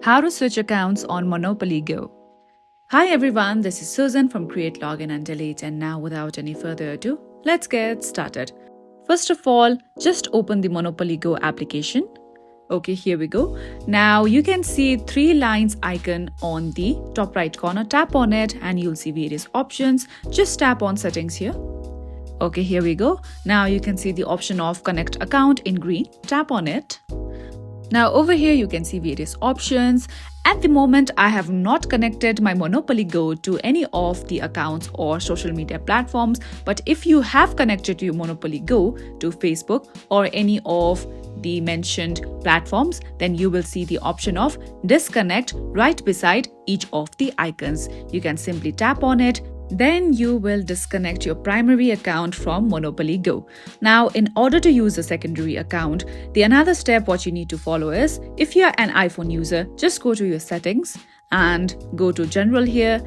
How to switch accounts on Monopoly Go. Hi everyone, this is Susan from Create, Login and Delete, and now without any further ado, let's get started. First of all, just open the Monopoly Go application. Okay, here we go. Now you can see 3 lines icon on the top right corner. Tap on it and you'll see various options. Just tap on settings here. Okay, here we go. Now you can see the option of connect account in green. Tap on it. Now over here you can see various options. At the moment I have not connected my Monopoly Go to any of the accounts or social media platforms, but if you have connected your Monopoly Go to Facebook or any of the mentioned platforms, then you will see the option of disconnect right beside each of the icons. You can simply tap on it. Then you will disconnect your primary account from Monopoly Go. Now, in order to use a secondary account, the another step what you need to follow is, if you're an iPhone user, just go to your settings and go to general here,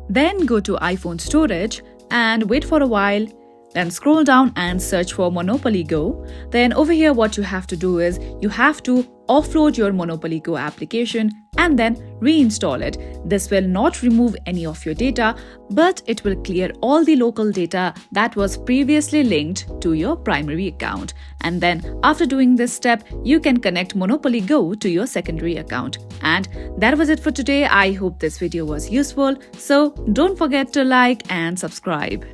then go to iPhone storage and wait for a while. Then scroll down and search for Monopoly Go. Then over here what you have to do is you have to offload your Monopoly Go application and then reinstall it. This will not remove any of your data, but it will clear all the local data that was previously linked to your primary account. And then after doing this step, you can connect Monopoly Go to your secondary account. And that was it for today. I hope this video was useful. So don't forget to like and subscribe.